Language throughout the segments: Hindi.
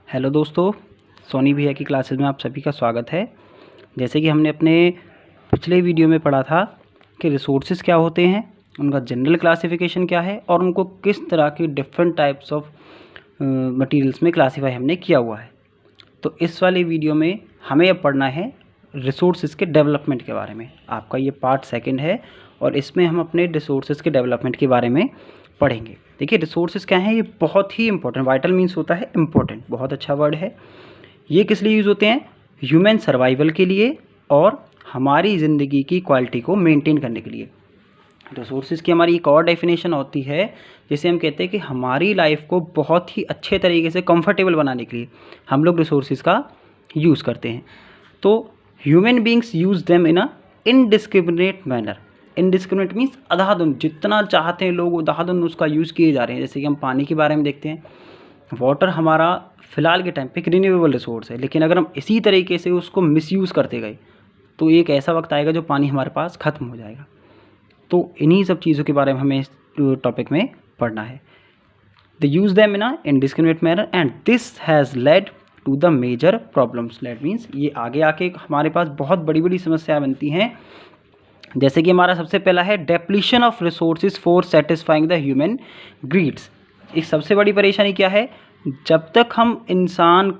हेलो दोस्तों, सोनी भैया की क्लासेस में आप सभी का स्वागत है। जैसे कि हमने अपने पिछले वीडियो में पढ़ा था कि रिसोर्सेज क्या होते हैं, उनका जनरल क्लासिफिकेशन क्या है और उनको किस तरह की डिफरेंट टाइप्स ऑफ मटेरियल्स में क्लासीफाई हमने किया हुआ है। तो इस वाले वीडियो में हमें अब पढ़ना है रिसोर्सेज के डेवलपमेंट के बारे में। आपका ये पार्ट सेकंड है और इसमें हम अपने रिसोर्सेज के डेवलपमेंट के बारे में पढ़ेंगे। देखिए, रिसोर्सेज क्या हैं, ये बहुत ही इंपॉर्टेंट, वाइटल मीन्स होता है इंपॉर्टेंट, बहुत अच्छा वर्ड है। ये किस लिए यूज़ होते हैं? ह्यूमन सर्वाइवल के लिए और हमारी ज़िंदगी की क्वालिटी को मेंटेन करने के लिए। रिसोर्सेज की हमारी एक और डेफिनेशन होती है जिसे हम कहते हैं कि हमारी लाइफ को बहुत ही अच्छे तरीके से कंफर्टेबल बनाने के लिए हम लोग रिसोर्सेज का यूज़ करते हैं। तो human beings use them in a indiscriminate manner. Indiscriminate means अंधाधुंध, जितना चाहते हैं लोग अंधाधुंध उसका यूज़ किए जा रहे हैं। जैसे कि हम पानी के बारे में देखते हैं, वाटर हमारा फ़िलहाल के टाइम पे एक रिन्यूएबल रिसोर्स है, लेकिन अगर हम इसी तरीके से उसको मिसयूज़ करते गए तो एक ऐसा वक्त आएगा जो पानी हमारे पास ख़त्म हो जाएगा। तो इन्हीं सब चीज़ों के बारे में हमें इस टॉपिक में पढ़ना है। The use them in a indiscriminate manner and this has led to the major problems. Let means ये आगे आके हमारे पास बहुत बड़ी बड़ी समस्याएं बनती हैं। जैसे कि हमारा सबसे पहला है depletion of resources for satisfying the human grids. एक सबसे बड़ी परेशानी क्या है? जब तक हम इंसान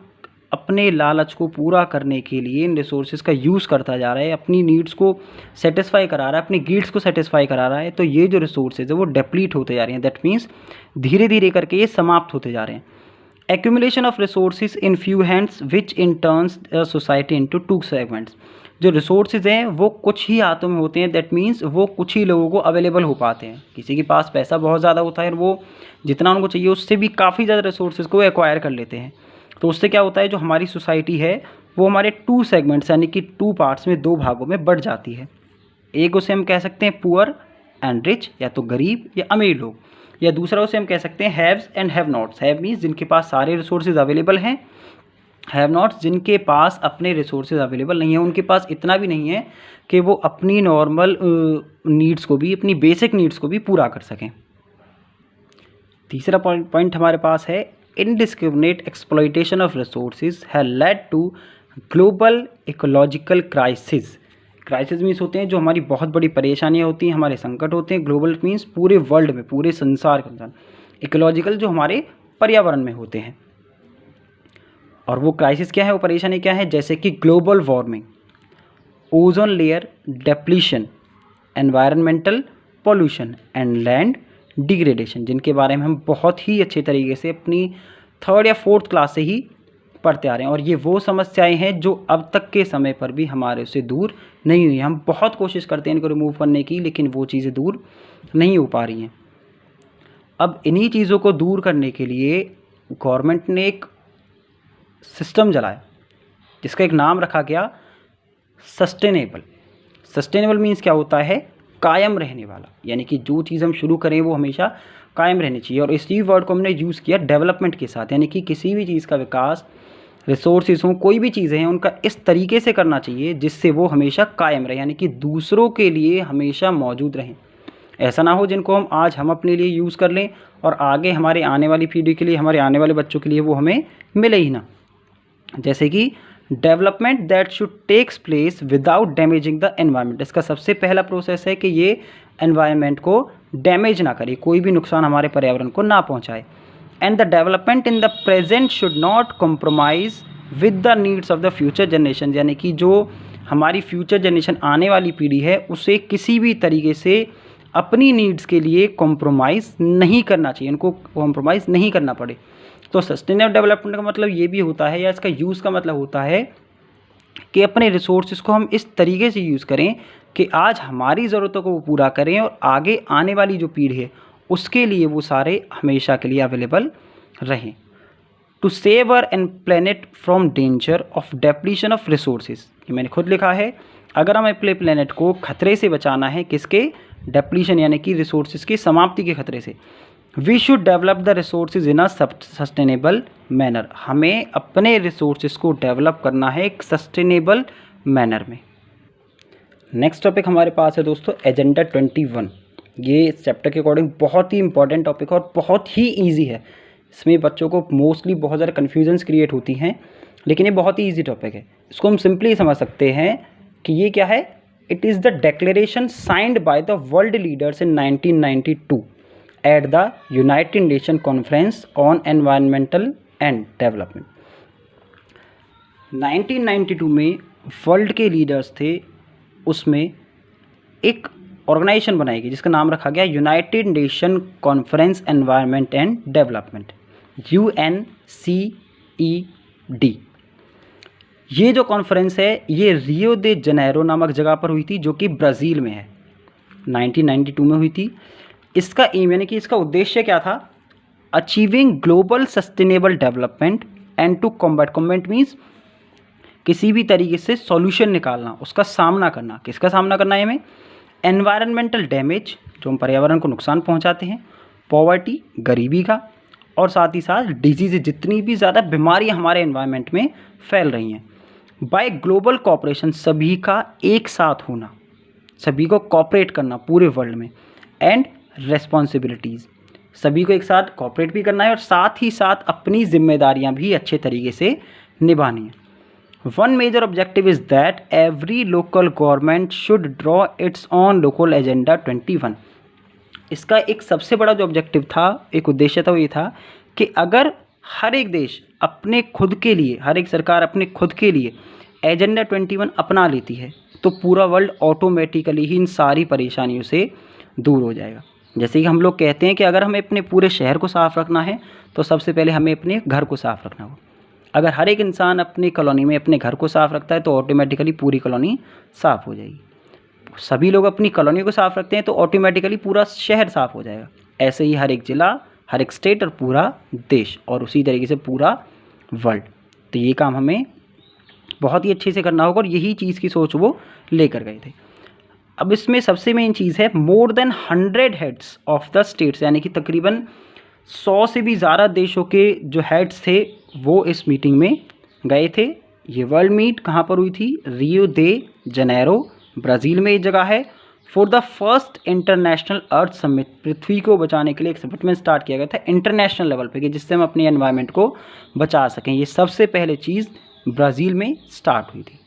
अपने लालच को पूरा करने के लिए इन रिसोर्सेज का यूज़ करता जा रहा है, अपनी नीड्स को सेटिस्फाई करा रहा है, अपनी ग्रीड्स को सेटिस्फाई करा रहा है, तो ये जो रिसोर्सेज है वो डेप्लीट होते जा रहे हैं। दैट मीन्स धीरे धीरे करके ये समाप्त होते जा रहे हैं। Accumulation of resources in few hands which in turns society into two segments. जो रिसोर्सेज हैं वो कुछ ही हाथों में होते हैं। दैट मीन्स वो कुछ ही लोगों को अवेलेबल हो पाते हैं। किसी के पास पैसा बहुत ज़्यादा होता है और वो जितना उनको चाहिए उससे भी काफ़ी ज़्यादा रिसोर्सेज को एक्वायर कर लेते हैं। तो उससे क्या होता है, जो हमारी सोसाइटी है वो हमारे टू सेगमेंट्स यानी कि टू पार्ट्स में, दो भागों में बढ़ जाती है। एक उसे हम कह सकते हैं पुअर एंड रिच, या तो गरीब या अमीर लोग, या दूसरा उसे हम कह सकते हैं haves and have nots. Have means जिनके पास सारे रिसोर्सेज अवेलेबल हैं, हैव नॉट्स जिनके पास अपने रिसोर्सेज अवेलेबल नहीं है, उनके पास इतना भी नहीं है कि वो अपनी नॉर्मल नीड्स को भी, अपनी बेसिक नीड्स को भी पूरा कर सकें। तीसरा पॉइंट हमारे पास है indiscriminate exploitation of resources have led to global ecological crisis. Crisis means होते हैं जो हमारी बहुत बड़ी परेशानियाँ होती हैं, हमारे संकट होते हैं। ग्लोबल मीन्स पूरे वर्ल्ड में, पूरे संसार के अंदर। इकोलॉजिकल जो हमारे पर्यावरण में होते हैं। और वो क्राइसिस क्या है, वो परेशानी क्या है? जैसे कि global warming, ozone layer depletion, environmental pollution and land degradation, जिनके बारे में हम बहुत ही अच्छे तरीके से अपनी 3rd या 4th क्लास से ही पढ़ते आ रहे हैं। और ये वो समस्याएं हैं जो अब तक के समय पर भी हमारे से दूर नहीं हुई। हम बहुत कोशिश करते हैं इनको रिमूव करने की, लेकिन वो चीज़ें दूर नहीं हो पा रही हैं। अब इन्हीं चीज़ों को दूर करने के लिए गवर्नमेंट ने एक सिस्टम चलाया जिसका एक नाम रखा गया सस्टेनेबल। सस्टेनेबल मीन्स क्या होता है? कायम रहने वाला, यानी कि जो चीज़ हम शुरू करें वो हमेशा कायम रहनी चाहिए। और इसी वर्ड को हमने यूज़ किया डेवलपमेंट के साथ, यानी कि किसी भी चीज़ का विकास, रिसोर्सेज हों, कोई भी चीज़ें हैं, उनका इस तरीके से करना चाहिए जिससे वो हमेशा कायम रहे, यानी कि दूसरों के लिए हमेशा मौजूद रहें। ऐसा ना हो जिनको हम अपने लिए यूज़ कर लें और आगे हमारे आने वाली पीढ़ी के लिए, हमारे आने वाले बच्चों के लिए वो हमें मिले ही ना। जैसे कि development that should takes place without damaging the environment. इसका सबसे पहला प्रोसेस है कि ये एनवायरनमेंट को डैमेज ना करे, कोई भी नुकसान हमारे पर्यावरण को ना पहुंचाए। And the development in the present should not compromise with the needs of the future generation, यानी कि जो हमारी फ्यूचर जनरेशन आने वाली पीढ़ी है उसे किसी भी तरीके से अपनी नीड्स के लिए कॉम्प्रोमाइज़ नहीं करना चाहिए, उनको कॉम्प्रोमाइज़ नहीं करना पड़े। तो सस्टेनेबल डेवलपमेंट का मतलब ये भी होता है, या इसका यूज़ का मतलब होता है कि अपने रिसोर्सेज को हम इस तरीके से यूज़ करें कि आज हमारी ज़रूरतों को वो पूरा करें और आगे आने वाली जो पीढ़ी है उसके लिए वो सारे हमेशा के लिए अवेलेबल रहें। To save our and planet from danger of depletion of resources, ये मैंने खुद लिखा है। अगर हमें अपने प्लेनेट को खतरे से बचाना है, किसके? डेप्लीशन यानी कि रिसोर्सेज की समाप्ति के खतरे से। We should develop the resources in a sustainable manner. हमें अपने रिसोर्सेज को डेवलप करना है एक सस्टेनेबल मैनर में। नेक्स्ट टॉपिक हमारे पास है दोस्तों एजेंडा 21। ये इस चैप्टर के अकॉर्डिंग बहुत ही इंपॉर्टेंट टॉपिक है और बहुत ही ईजी है। इसमें बच्चों को मोस्टली बहुत ज़्यादा कन्फ्यूजन्स क्रिएट होती हैं, लेकिन ये बहुत ही ईजी टॉपिक है। इसको हम सिंपली समझ सकते हैं कि ये क्या है, it is the declaration signed by the world leaders in 1992 at the United nation conference on environmental and development. 1992 में वर्ल्ड के लीडर्स थे, उसमें एक ऑर्गेनाइजेशन बनाई गई जिसका नाम रखा गया United nation conference environment and development, UNCED। ये जो कॉन्फ्रेंस है ये रियो दे जनेरो नामक जगह पर हुई थी, जो कि ब्राज़ील में है, 1992 में हुई थी। इसका एम यानी कि इसका उद्देश्य क्या था, achieving global sustainable development and to combat means किसी भी तरीके से सॉल्यूशन निकालना, उसका सामना करना। किसका सामना करना है हमें, एनवायरमेंटल डैमेज, जो हम पर्यावरण को नुकसान पहुंचाते हैं, पॉवर्टी, गरीबी का, और साथ ही साथ डिजीज़, जितनी भी ज़्यादा बीमारियां हमारे एनवायरनमेंट में फैल रही हैं। बाय ग्लोबल कॉपरेशन, सभी का एक साथ होना, सभी को कॉपरेट करना पूरे वर्ल्ड में, एंड रेस्पॉन्सिबिलिटीज़, सभी को एक साथ कॉपरेट भी करना है और साथ ही साथ अपनी जिम्मेदारियां भी अच्छे तरीके से निभानी है। One major objective is that every local government should draw its own local agenda 21। इसका एक सबसे बड़ा जो ऑब्जेक्टिव था, एक उद्देश्य था, वो ये था कि अगर हर एक देश अपने खुद के लिए, हर एक सरकार अपने खुद के लिए एजेंडा 21 अपना लेती है तो पूरा वर्ल्ड ऑटोमेटिकली ही इन सारी परेशानियों से दूर हो जाएगा। जैसे कि हम लोग कहते हैं कि अगर हमें अपने पूरे शहर को साफ़ रखना है तो सबसे पहले हमें अपने घर को साफ़ रखना होगा। अगर हर एक इंसान अपनी कॉलोनी में अपने घर को साफ़ रखता है तो ऑटोमेटिकली पूरी कॉलोनी साफ़ हो जाएगी। सभी लोग अपनी कॉलोनी को साफ़ रखते हैं तो ऑटोमेटिकली पूरा शहर साफ़ हो जाएगा। ऐसे ही हर एक ज़िला, हर एक स्टेट और पूरा देश, और उसी तरीके से पूरा वर्ल्ड। तो ये काम हमें बहुत ही अच्छे से करना होगा और यही चीज़ की सोच वो लेकर गए थे। अब इसमें सबसे मेन चीज़ है, more than 100 heads of the states, यानी कि तकरीबन 100 से भी ज़्यादा देशों के जो हेड्स थे वो इस मीटिंग में गए थे। ये वर्ल्ड मीट कहाँ पर हुई थी, रियो दे जनेरो, ब्राज़ील में ये जगह है। For the first international earth summit, पृथ्वी को बचाने के लिए एक समिट में स्टार्ट किया गया था इंटरनेशनल लेवल पे, कि जिससे हम अपने एनवायरनमेंट को बचा सकें। ये सबसे पहले चीज़ ब्राज़ील में स्टार्ट हुई थी।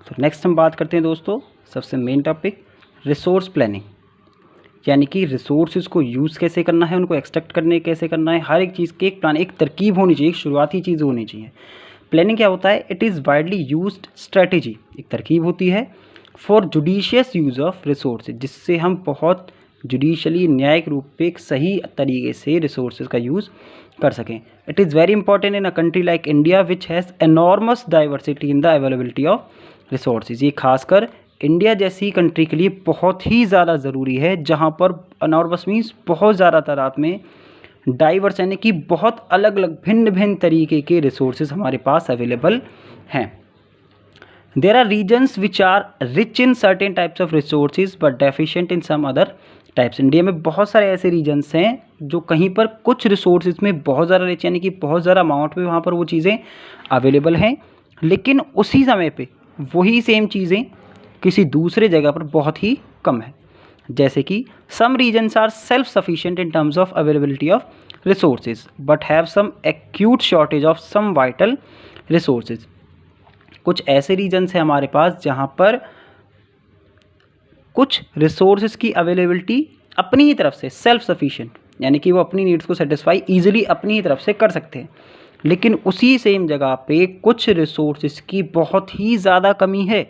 तो नेक्स्ट हम बात करते हैं दोस्तों, सबसे मेन टॉपिक रिसोर्स प्लानिंग, यानी कि रिसोर्सेज को यूज़ कैसे करना है, उनको एक्सट्रैक्ट करने कैसे करना है। हर एक चीज़ की एक प्लान, एक तरकीब होनी चाहिए, एक शुरुआती चीज़ होनी चाहिए। प्लानिंग क्या होता है, it is widely used strategy, एक तरकीब होती है for judicious use of resources, जिससे हम बहुत जुडिशली, न्यायिक रूप पे एक सही तरीके से रिसोर्सेज का यूज़ कर सकें। It is very important in a country like India which has enormous diversity in the availability of resources. ये खासकर इंडिया जैसी कंट्री के लिए बहुत ही ज़्यादा ज़रूरी है, जहाँ पर एनॉर्मस मीन्स बहुत ज़्यादा तादाद में, डाइवर्स यानी कि बहुत अलग अलग भिन्न भिन्न तरीके के रिसोर्सेज हमारे पास अवेलेबल हैं। There are regions which are rich in certain types of resources but deficient in some other types. India में बहुत सारे ऐसे रीजन्स हैं जो कहीं पर कुछ रिसोर्सेज में बहुत ज़्यादा रिच, यानी कि बहुत ज़्यादा अमाउंट में वहाँ पर वो चीज़ें अवेलेबल हैं, लेकिन उसी समय पे वही सेम चीज़ें किसी दूसरे जगह पर बहुत ही कम है। जैसे कि some regions are self sufficient in terms of availability of resources but have some acute shortage of some vital resources. कुछ ऐसे रीजन्स हैं हमारे पास जहाँ पर कुछ रिसोर्सेज की अवेलेबिलिटी अपनी ही तरफ से सेल्फ सफिशिएंट, यानी कि वो अपनी नीड्स को सेटिस्फाई ईजिली अपनी ही तरफ से कर सकते हैं, लेकिन उसी सेम जगह पे कुछ रिसोर्सेज की बहुत ही ज़्यादा कमी है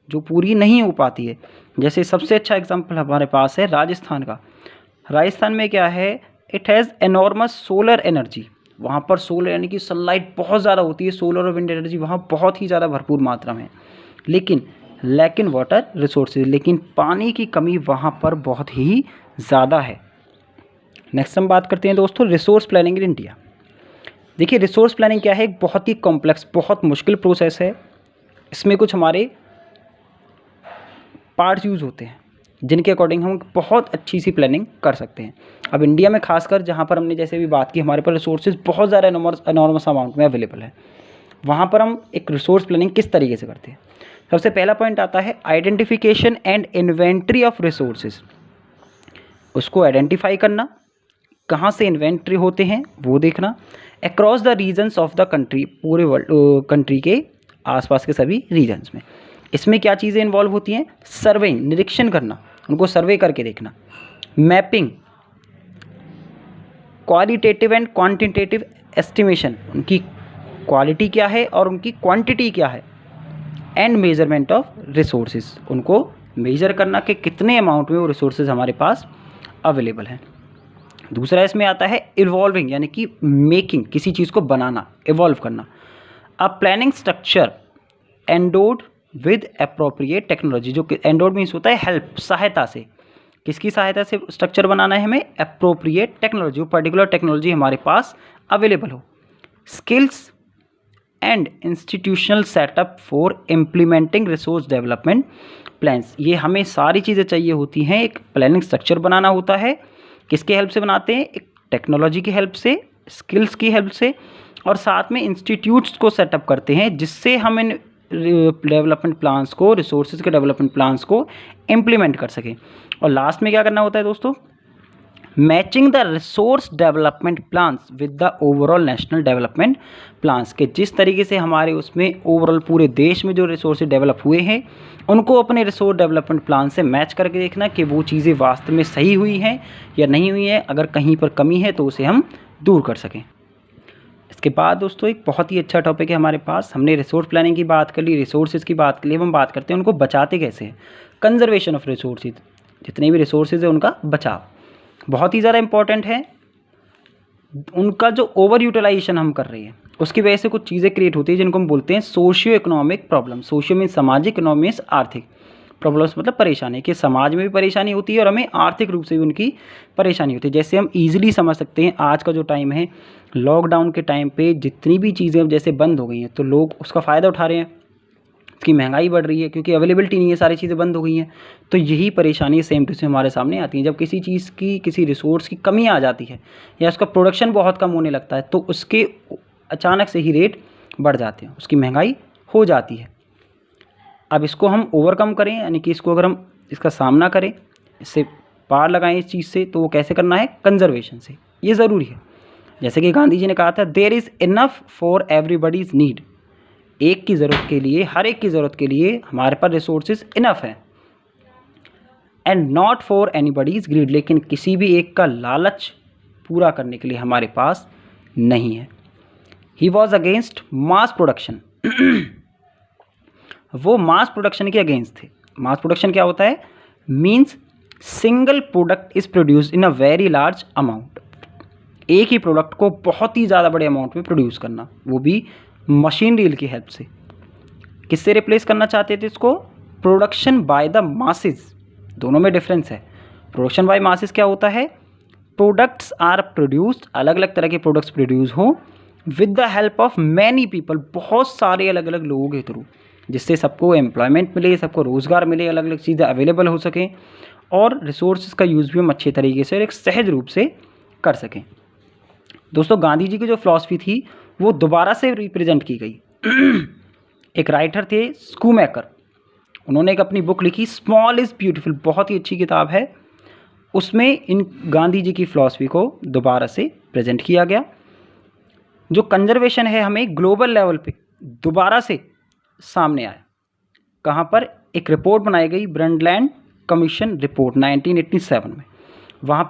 जो पूरी नहीं हो पाती है। जैसे सबसे अच्छा एग्जांपल हमारे पास है राजस्थान का। राजस्थान में क्या है, it has enormous solar energy, वहाँ पर सोलर यानी कि सनलाइट बहुत ज़्यादा होती है, सोलर और विंड एनर्जी वहाँ बहुत ही ज़्यादा भरपूर मात्रा में, लेकिन लेकिन वाटर रिसोर्सेज, लेकिन पानी की कमी वहाँ पर बहुत ही ज़्यादा है। नेक्स्ट हम बात करते हैं दोस्तों रिसोर्स प्लानिंग इन इंडिया। देखिए रिसोर्स प्लानिंग क्या है, एक बहुत ही कॉम्प्लेक्स, बहुत मुश्किल प्रोसेस है। इसमें कुछ हमारे पार्ट्स यूज़ होते हैं जिनके अकॉर्डिंग हम बहुत अच्छी सी प्लानिंग कर सकते हैं। अब इंडिया में खासकर जहाँ पर हमने जैसे भी बात की, हमारे पास रिसोर्सेज बहुत ज़्यादा एनॉर्मस अमाउंट में अवेलेबल है, वहाँ पर हम एक रिसोर्स प्लानिंग किस तरीके से करते हैं। सबसे पहला पॉइंट आता है identification and inventory of resources. उसको आइडेंटिफाई करना, कहाँ से इन्वेंट्री होते हैं वो देखना, across the regions of the country, पूरे वर्ल्ड कंट्री के आसपास के सभी रीजन्स में। इसमें क्या चीज़ें इन्वॉल्व होती हैं, सर्वेइंग, निरीक्षण करना, उनको सर्वे करके देखना, mapping, qualitative and quantitative estimation, उनकी क्वालिटी क्या है और उनकी क्वांटिटी क्या है, एंड मेजरमेंट ऑफ रिसोर्सेज, उनको मेजर करना कि कितने अमाउंट में वो रिसोर्सेज हमारे पास अवेलेबल हैं। दूसरा इसमें आता है इवॉल्विंग, यानी कि मेकिंग, किसी चीज़ को बनाना, इवॉल्व करना। A planning structure endowed with appropriate technology, जो कि एंडोड मीन्स होता है हेल्प, सहायता से। किसकी सहायता से स्ट्रक्चर बनाना है हमें, अप्रोप्रिएट टेक्नोलॉजी, वो पर्टिकुलर टेक्नोलॉजी हमारे पास अवेलेबल हो। Skills and institutional setup for implementing resource development plans, ये हमें सारी चीज़ें चाहिए होती हैं। एक प्लानिंग स्ट्रक्चर बनाना होता है, किसके हेल्प से बनाते हैं, एक टेक्नोलॉजी की हेल्प से, स्किल्स की हेल्प से, और साथ में इंस्टीट्यूट्स को सेटअप करते हैं जिससे हम इन डेवलपमेंट प्लान्स को, रिसोर्सेज के डेवलपमेंट प्लान्स को इम्प्लीमेंट कर सकें। और लास्ट में क्या करना होता है दोस्तों, matching the resource development plans with the overall national development plans, के जिस तरीके से हमारे उसमें ओवरऑल पूरे देश में जो रिसोर्सेज डेवलप हुए हैं उनको अपने रिसोर्स डेवलपमेंट प्लान से मैच करके देखना कि वो चीज़ें वास्तव में सही हुई हैं या नहीं हुई हैं। अगर कहीं पर कमी है तो उसे हम दूर कर सकें। इसके बाद दोस्तों एक बहुत ही अच्छा टॉपिक है हमारे पास, हमने रिसोर्स प्लानिंग की बात कर ली, रिसोर्सेज की बात कर ली, हम बात करते हैं उनको बचाते कैसे हैं। कंजर्वेशन ऑफ रिसोर्सेज, जितने भी रिसोर्सेज है उनका बचाव बहुत ही ज़्यादा इंपॉर्टेंट है। उनका जो ओवर यूटिलाइजेशन हम कर रहे हैं उसकी वजह से कुछ चीज़ें क्रिएट होती है जिनको हम बोलते हैं socio economic problem. Socio mean सामाजिक, इकोनॉमिक मीन्स आर्थिक, प्रॉब्लम्स मतलब परेशानी, कि समाज में भी परेशानी होती है और हमें आर्थिक रूप से भी उनकी परेशानी होती है। जैसे हम ईजिली समझ सकते हैं, आज का जो टाइम है, लॉकडाउन के टाइम पे जितनी भी चीज़ें अब जैसे बंद हो गई हैं तो लोग उसका फ़ायदा उठा रहे हैं, उसकी महंगाई बढ़ रही है क्योंकि अवेलेबिलिटी नहीं है, सारी चीज़ें बंद हो गई हैं। तो यही परेशानी सेम टू सेम हमारे सामने आती है। जब किसी चीज़ की, किसी रिसोर्स की कमी आ जाती है या उसका प्रोडक्शन बहुत कम होने लगता है तो उसके अचानक से ही रेट बढ़ जाते हैं, उसकी महंगाई हो जाती है। अब इसको हम ओवरकम करें, यानी कि इसको अगर हम इसका सामना करें, इससे पार लगाएं इस चीज़ से, तो वो कैसे करना है, कंजर्वेशन से। ये ज़रूरी है। जैसे कि गांधी जी ने कहा था, there is enough for everybody's need, एक की ज़रूरत के लिए, हर एक की ज़रूरत के लिए हमारे पास रिसोर्सेज इनफ है, एंड नॉट फॉर एनीबडीज़ ग्रीड, लेकिन किसी भी एक का लालच पूरा करने के लिए हमारे पास नहीं है। He was against mass production, वो मास प्रोडक्शन के अगेंस्ट थे। मास प्रोडक्शन क्या होता है, means single product is produce in a very large amount, एक ही प्रोडक्ट को बहुत ही ज़्यादा बड़े अमाउंट में प्रोड्यूस करना, वो भी मशीनरी की हेल्प से। किससे रिप्लेस करना चाहते थे इसको, प्रोडक्शन बाय द मासेस, दोनों में डिफरेंस है। प्रोडक्शन बाय मासेस क्या होता है, प्रोडक्ट्स आर प्रोड्यूस्ड, अलग अलग तरह के प्रोडक्ट्स प्रोड्यूस हो with the help of many people, बहुत सारे अलग अलग लोगों के थ्रू, जिससे सबको एम्प्लॉयमेंट मिले, सबको रोज़गार मिले, अलग अलग चीज़ें अवेलेबल हो सकें और रिसोर्सेज का यूज़ भी हम अच्छे तरीके से और एक सहज रूप से कर सकें। दोस्तों गांधी जी की जो फिलॉसफी थी वो दोबारा से रिप्रेजेंट की गई। एक राइटर थे स्कूमेकर, उन्होंने एक अपनी बुक लिखी, स्मॉल इज़ ब्यूटीफुल, बहुत ही अच्छी किताब है। उसमें इन गांधी जी की फिलॉसफी को दोबारा से प्रेजेंट किया गया। जो कंजर्वेशन है हमें ग्लोबल लेवल पे दोबारा से सामने आया। कहाँ पर, एक रिपोर्ट बनाई गई, ब्रंडलैंड कमीशन रिपोर्ट 1987 में, वहाँ